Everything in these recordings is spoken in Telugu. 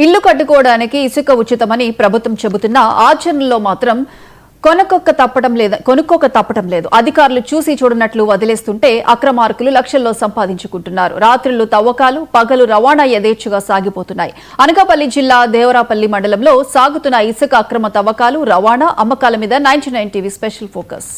ఇల్లు కట్టుకోవడానికి ఇసుక ఉచితమని ప్రభుత్వం చెబుతున్నా ఆచరణలో మాత్రం కొనుక్కోక తప్పటం లేదు. అధికారులు చూసి చూడనట్లు వదిలేస్తుంటే అక్రమార్కులు లక్షల్లో సంపాదించుకుంటున్నారు. రాత్రులు తవ్వకాలు, పగలు రవాణా యథేచ్ఛగా సాగిపోతున్నాయి. అనకాపల్లి జిల్లా దేవరాపల్లి మండలంలో సాగుతున్న ఇసుక అక్రమ తవ్వకాలు, రవాణా, అమ్మకాల మీద 99 టీవీ స్పెషల్ ఫోకస్.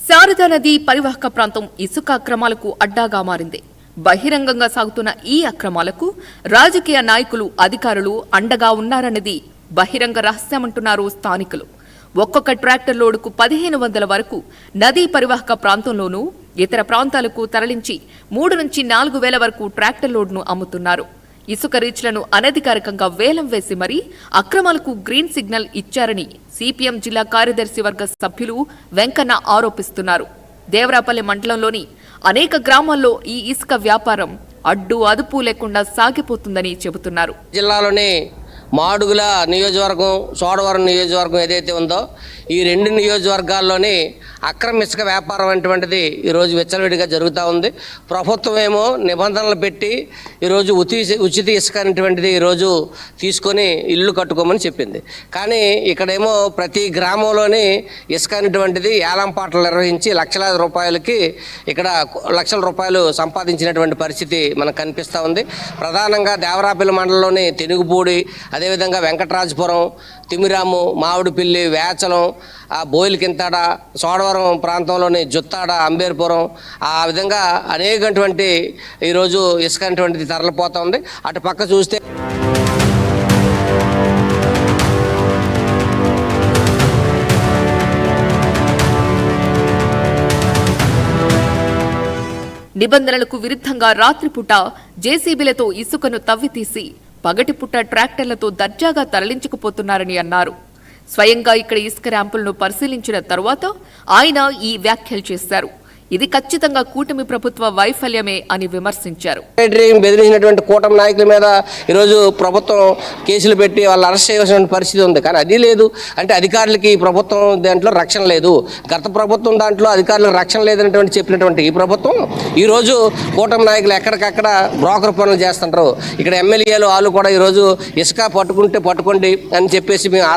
శారదా నది పరివాహక ప్రాంతం ఇసుక అక్రమాలకు అడ్డాగా మారింది. బహిరంగంగా సాగుతున్న ఈ అక్రమాలకు రాజకీయ నాయకులు, అధికారులు అండగా ఉన్నారన్నది బహిరంగ రహస్యమంటున్నారు స్థానికులు. ఒక్కొక్క ట్రాక్టర్ లోడుకు 1500 వరకు నదీ పరివాహక ప్రాంతంలోనూ ఇతర ప్రాంతాలకు తరలించి 3 నుంచి 4 వేల వరకు ట్రాక్టర్ లోడ్ను అమ్ముతున్నారు. ఇసుక రీచ్లను అనధికారికంగా వేలం వేసి మరీ అక్రమాలకు గ్రీన్ సిగ్నల్ ఇచ్చారని సిపిఎం జిల్లా కార్యదర్శి వర్గ సభ్యులు వెంకన్న ఆరోపిస్తున్నారు. దేవరాపల్లి మండలంలోని అనేక గ్రామాల్లో ఈ ఇసుక వ్యాపారం అడ్డు అదుపు లేకుండా సాగిపోతుందని చెబుతున్నారు. జిల్లాలోని మాడుగుల నియోజకవర్గం, సోడవరం నియోజకవర్గం ఏదైతే ఉందో ఈ 2 నియోజకవర్గాల్లోని అక్రమ ఇసుక వ్యాపారం అటువంటిది ఈరోజు విచ్చలవిడిగా జరుగుతూ ఉంది. ప్రభుత్వం ఏమో నిబంధనలు పెట్టి ఈరోజు ఉచిత ఇసుక అనేటువంటిది ఈరోజు తీసుకొని ఇల్లు కట్టుకోమని చెప్పింది. కానీ ఇక్కడేమో ప్రతి గ్రామంలోని ఇసుక అనేటువంటిది ఏలంపాటలు నిర్వహించి లక్షలాది రూపాయలకి ఇక్కడ లక్షల రూపాయలు సంపాదించినటువంటి పరిస్థితి మనకు కనిపిస్తూ ఉంది. ప్రధానంగా దేవరాపల్లి మండలంలోని తెనుగుపూడి, అదేవిధంగా వెంకటరాజపురం, తిమిరాము, మామిడిపిల్లి, వేచలం, బోయిలకింతాడ, సోడవరం ప్రాంతంలోని జుత్తాడ, అంబేర్పురం, ఆ విధంగా అనేకటువంటి ఈరోజు ఇసుక అనేటువంటిది తరలిపోతూ ఉంది. అటు పక్క చూస్తే నిబంధనలకు విరుద్ధంగా రాత్రిపూట జేసీబీలతో ఇసుకను తవ్వితీసి పగటిపుట్ట ట్రాక్టర్లతో దర్జాగా తరలించుకుపోతున్నారని అన్నారు. స్వయంగా ఇక్కడ ఇసుక ర్యాంపులను పరిశీలించిన తరువాత ఆయన ఈ వ్యాఖ్యలు చేశారు. ఇది ఖచ్చితంగా కూటమి ప్రభుత్వ వైఫల్యమే అని విమర్శించారు. బెదిరించినటువంటి కూటమి నాయకుల మీద ఈరోజు ప్రభుత్వం కేసులు పెట్టి వాళ్ళు అరెస్ట్ చేయాల్సిన పరిస్థితి ఉంది. కానీ అది లేదు అంటే అధికారులకి ఈ ప్రభుత్వం దాంట్లో రక్షణ లేదు. గత ప్రభుత్వం దాంట్లో అధికారులకు రక్షణ లేదనేటువంటి చెప్పినటువంటి ఈ ప్రభుత్వం ఈరోజు కూటమి నాయకులు ఎక్కడికక్కడ బ్రోకర్ పనులు చేస్తుంటారు. ఇక్కడ ఎమ్మెల్యేలు వాళ్ళు కూడా ఈరోజు ఇసుక పట్టుకోండి అని చెప్పేసి మేము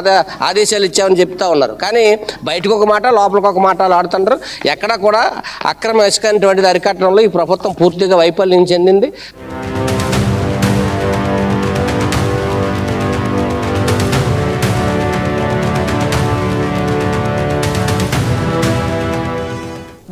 ఆదేశాలు ఇచ్చామని చెప్తా ఉన్నారు. కానీ బయటకు ఒక మాట, లోపలికి ఒక మాట ఆడుతుంటారు. ఎక్కడ కూడా అక్రమ ఇసుక అనేటువంటిది అరికట్టడంలో ఈ ప్రభుత్వం పూర్తిగా వైఫల్యం చెందింది.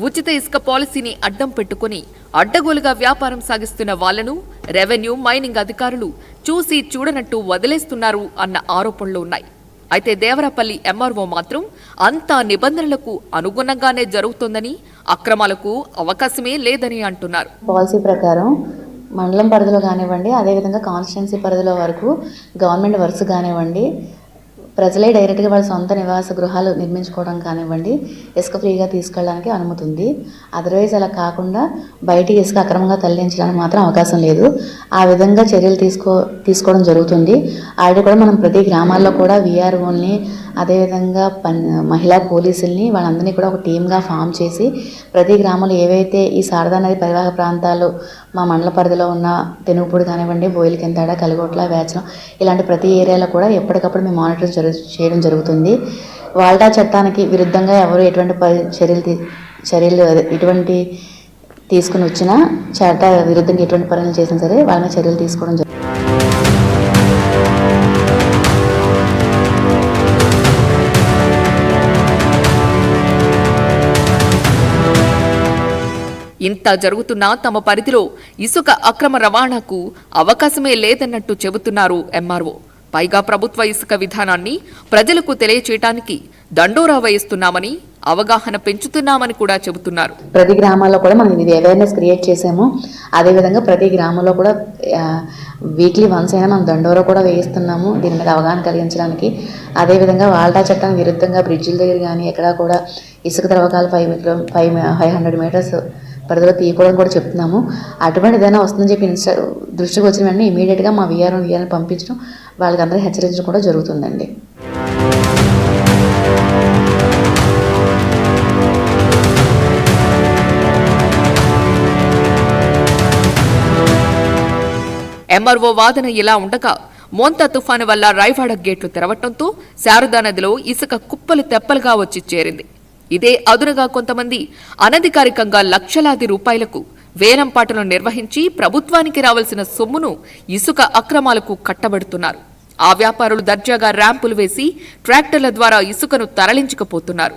ఉచిత ఇసుక పాలసీని అడ్డం పెట్టుకుని అడ్డగోలుగా వ్యాపారం సాగిస్తున్న వాళ్లను రెవెన్యూ, మైనింగ్ అధికారులు చూసి చూడనట్టు వదిలేస్తున్నారు అన్న ఆరోపణలు ఉన్నాయి. అయితే దేవరాపల్లి ఎంఆర్ఓ మాత్రం అంతా నిబంధనలకు అనుగుణంగానే జరుగుతోందని, అక్రమాలకు అవకాశమే లేదని అంటున్నారు. పాలసీ ప్రకారం మండలం పరిధిలో కానివ్వండి, అదేవిధంగా కాన్స్టిట్యున్సీ పరిధిలో వరకు గవర్నమెంట్ వర్క్స్ కానివ్వండి, ప్రజలే డైరెక్ట్గా వాళ్ళ సొంత నివాస గృహాలు నిర్మించుకోవడం కానివ్వండి, ఇసుక ఫ్రీగా తీసుకెళ్ళడానికి అనుమతి ఉంది. అదర్వైజ్ అలా కాకుండా బయటికి ఇసుక అక్రమంగా తరలించడానికి మాత్రం అవకాశం లేదు. ఆ విధంగా చర్యలు తీసుకోవడం జరుగుతుంది. ఆల్రెడీ కూడా మనం ప్రతి గ్రామాల్లో కూడా వీఆర్ఓల్ని, అదేవిధంగా మహిళా పోలీసుల్ని వాళ్ళందరినీ కూడా ఒక టీమ్గా ఫామ్ చేసి ప్రతి గ్రామంలో ఏవైతే ఈ శారదా నది పరివాహక ప్రాంతాలు మా మండల పరిధిలో ఉన్న తెనుగుపూడి కానివ్వండి, బోయిలకింతాడ, కలిగోట్ల, వేచలం ఇలాంటి ప్రతి ఏరియాలో కూడా ఎప్పటికప్పుడు మేము మానిటర్ చేయడం జరుగుతుంది. వాల్టా చట్టానికి విరుద్ధంగా ఎవరు ఎటువంటి చర్యలు ఎటువంటి తీసుకుని వచ్చినా, చట్ట విరుద్ధంగా ఎటువంటి పనులు చేసినా సరే వాళ్ళ మీద చర్యలు తీసుకోవడం జరుగుతుంది. ఇంత జరుగుతున్నా తమ పరిధిలో ఇసుక అక్రమ రవాణాకు అవకాశమే లేదన్నట్టు చెబుతున్నారు ఎంఆర్ఓ. పైగా ప్రభుత్వ ఇసుక విధానాన్ని ప్రజలకు తెలియచేయడానికి దండోరా వేయిస్తున్నామని, అవగాహన పెంచుతున్నామని కూడా చెబుతున్నారు. ప్రతి గ్రామాల్లో కూడా మనం ఇది అవేర్నెస్ క్రియేట్ చేసాము. అదేవిధంగా ప్రతి గ్రామంలో కూడా వీక్లీ వన్స్ అయినా మనం దండోరా కూడా వేయిస్తున్నాము దీని మీద అవగాహన కలిగించడానికి. అదేవిధంగా వాల్టా చట్టానికి విరుద్ధంగా బ్రిడ్జిల దగ్గర కానీ ఎక్కడా కూడా ఇసుక త్రవ్వకాలు 500 మీటర్స్ పరిధిలో తీయకూడదని కూడా చెప్తున్నాము. అటువంటి ఏదైనా వస్తుందని చెప్పి దృష్టికి వచ్చిన వెంటనే ఇమీడియట్గా మా వీఆర్ని పంపించడం, వాళ్ళకి అందరూ హెచ్చరించడం కూడా జరుగుతుందండి. ఎంఆర్ఓ వాదన ఇలా ఉండగా మోంతా తుఫాను వల్ల రాయవాడ గేట్లు తెరవటంతో శారదా నదిలో ఇసుక కుప్పలు తెప్పలుగా వచ్చి చేరింది. ఇదే అదునుగా కొంతమంది అనధికారికంగా లక్షలాది రూపాయలకు వేలంపాటలు నిర్వహించి ప్రభుత్వానికి రావాల్సిన సొమ్మును ఇసుక అక్రమాలకు కట్టబెడుతున్నారు. ఆ వ్యాపారులు దర్జాగా ర్యాంపులు వేసి ట్రాక్టర్ల ద్వారా ఇసుకను తరలించకపోతున్నారు.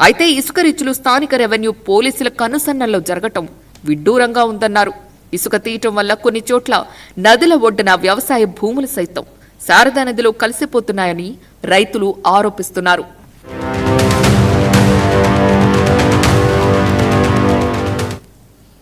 అయితే ఇసుక రీచ్లు స్థానిక రెవెన్యూ పోలీసుల కనుసన్నల్లో జరగటం విడ్డూరంగా ఉందన్నారు. ఇసుక తీయటం వల్ల కొన్ని చోట్ల నదుల ఒడ్డున వ్యవసాయ భూములు సైతం శారదా నదిలో కలిసిపోతున్నాయని రైతులు ఆరోపిస్తున్నారు.